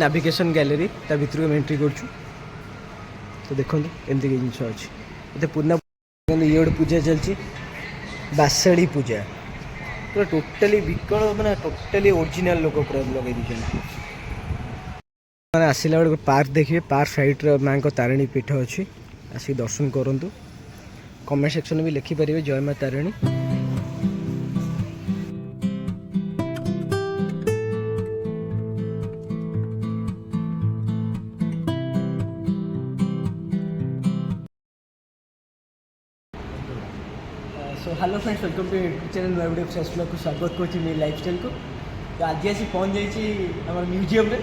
नाविगेशन gallery ता भितर में एंट्री कर तो देखो एमती जिन अच्छी ये पूर्ण ये गोटे पूजा चलती बासाड़ी पूजा पूरा टोटाली विकल मैंने टोटाली ओरिजिनल लोक पूरा लगे दीजिए मैंने आसला बेल पार्क देखिए पार्क साइड माँ को तारिणी पीठ अच्छी आसिक दर्शन करूँ कमेंट सेक्शन भी लिखिपारे जय माँ Tarini. So hello friends welcome to YouTube channel नुआ वीडियो फेसबुक को स्वागत करुँच मेरी लाइफस्टाइल को। तो आज आसी पहुँच जाइए म्यूजियम रे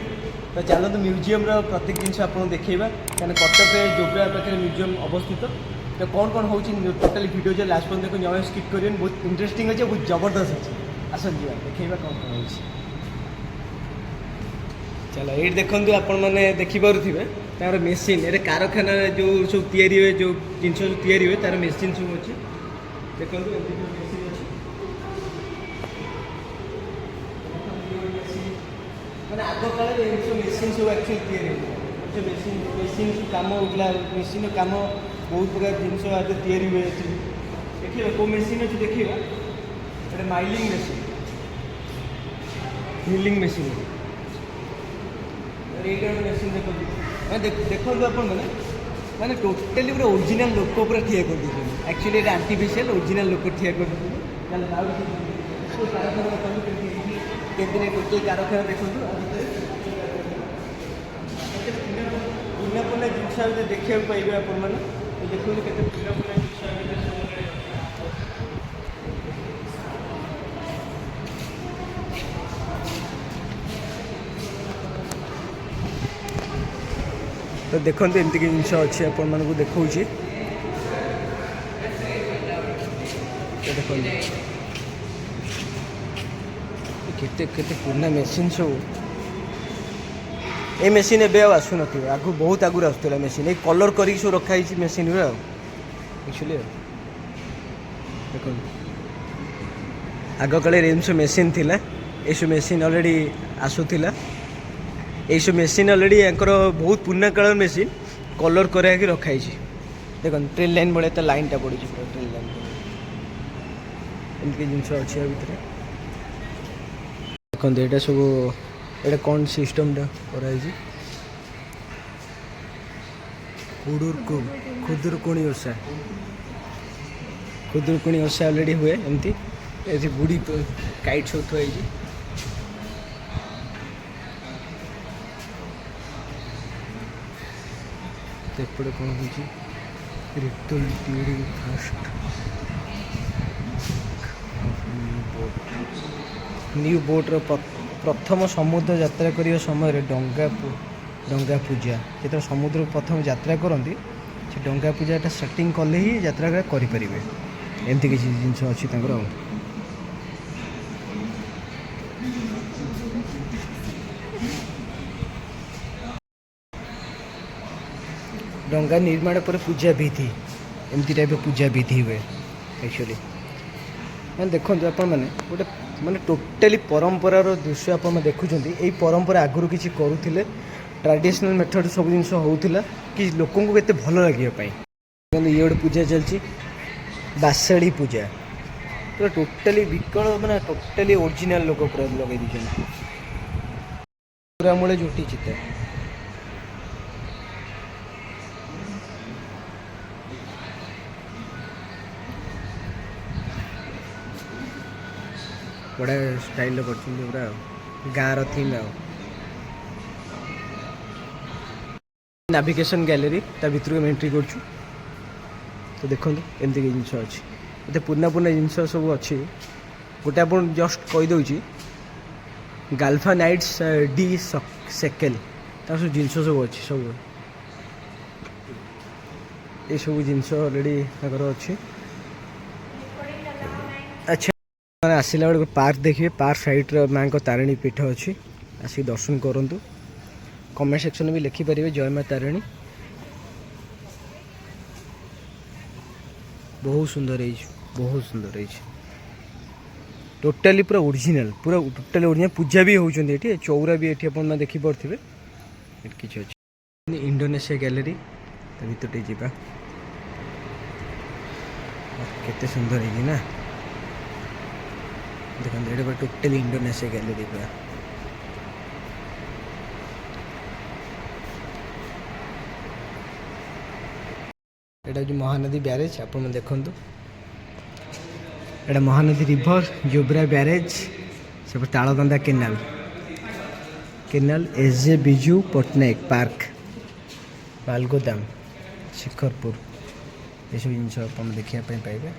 तो चलो तो म्यूजियम प्रत्येक जिन आपको देखा क्या कटक जोग्रा पाखे म्यूजियम अवस्थित तो कौन कौन हो टोटाली वीडियो जो लास्ट पर्यटन देखो जमा स्किप करें बहुत इंटरेस्टिंग अच्छे बहुत जबरदस्त अच्छे आसन जा देखा कौन कौन हो चलो ये देखो आपण मैंने देखिपे तार मेसीन ये कारखाना जो सब हुए जो जिन सब हुए तार मेसीन सब अच्छे देखो मेसीन अच्छे मैंने आग काल मेसीन सब एक्चुअली जो मेसीन कम होगा मेसीन कम बहुत प्रकार जिन आज हुए देखिए कौ मेसीन अच्छे देखिए गोटे माइलिंग मेसीन मिलिंग मेसीन ये मेसीन देखो आप मैंने टोटाली पूरा ओरिजिनल लोक पूरा ठिया कर दीजिए एक्चुअली ये आर्टिफिशियल ओरिजिनल लोक ठिया कर दीजिए कारखाना टोटल कारखाना देखो पुना पुना जिन देखा पाइबे आपण मैंने देखो के पुना पुना तो देखते एमती जिन अच्छे आपण मानक देखा देखते पुराना मेसीन सब ये मेसीन एवं आसुन आगु बहुत आगुरी आसूला मेसीन ये कलर कर रखाई मेसीन एक्चुअली देख आग काल सब मेसीन थी ये सब मेसीन अलरेडी आसूला ये सब मेसीन अलरेडी यांकर बहुत पुराना काल मेसीन कलर करा रखाई देख ट्रेन लाइन भाई तो लाइन टा पड़ी ट्रेन लाइन एमती जिन अच्छे भितर देखते यहाँ सब ये कौन सिस्टम कराई खुदुरकुणी ओषा खुदुरकुणी ओषा अलरेडी हुए एमती ये बुढ़ी काइट सब थुआई एपटे कौन हो रिटल ड्यूरिंग फास्ट न्यू बोट प्रथम समुद्र यात्रा करने समय डंगा पूजा जो समुद्र प्रथम यात्रा करती से डंगा पूजा सेटिंग कले ही यात्रा करें एमती किसी जिन अच्छी डंगा निर्माण पर पूजा विधि एमती टाइप पूजा विधि हुए एक्चुअली मैंने देखो आपण मैंने गोटे माने टोटाली परंपरार दृश्य आप देखुं यही परंपरा आगुरी किसी करुले ट्रेडिशनल मेथड सब जिन होता कि लोक के भल लगे ये गोटे पूजा चलती बासाड़ी पूजा पूरा टोटाली विकल मैंने टोटाली ओरिजिनल लोक पूरा लगे दीजिए पूरा मूले झुटी चिता बड़ा स्टाइल कर पूरा गाँव थीम नाविगेशन गैलरी ता भितर में एंट्री कर तो देखो एमती जिन अच्छी ये पुराना पुराना जिन सब अच्छी गोटे आप जस्ट कहीदे गाल्फा नाइट्स डी सेकेल सब जिन सब अच्छी सब ये सब जिन अलरेडी अच्छी अच्छा मैंने आसला बेल पार्क देखिए पार्क साइड माँ को तारिणी पीठ अच्छी आसिक दर्शन करूँ कमेंट सेक्शन भी लिखिपारे जय माँ तारिणी। बहुत सुंदर है टोटाली पूरा ओरिजिनल पूरा टोटाली ओरिजिनल पूजा भी होती चौरा भी ये आप देखिपे ଏଠି କିଛି ଅଛି ଇଣ୍ଡୋନେସିଆ ଗ୍ୟାଲେରୀ ତା ଭିତର ଟିକେ ଯିବା କେତେ ସୁନ୍ଦର ହେଇଛି ନା ଦେଖନ୍ତୁ ଏଇଟା ପୁରା ଟୋଟାଲି ଇଣ୍ଡୋନେସିଆ ଗ୍ୟାଲେରୀ ପୁରା ଏଇଟା ହେଉଛି ମହାନଦୀ ବ୍ୟାରେଜ୍ ଆପଣ ଦେଖନ୍ତୁ ଏଇଟା ମହାନଦୀ ରିଭର ଜୋବ୍ରା ବ୍ୟାରେଜ୍ ସେପଟେ ତାଳଦନ୍ଦା କେନାଲ ଏସ୍.ଜେ. ବିଜୁ ପଟ୍ଟନାୟକ ପାର୍କ ବାଲଗୋଦାମ ଶିଖରପୁର ଏସବୁ ଜିନିଷ ଆପଣ ଦେଖିବା ପାଇଁ ପାଇବେ।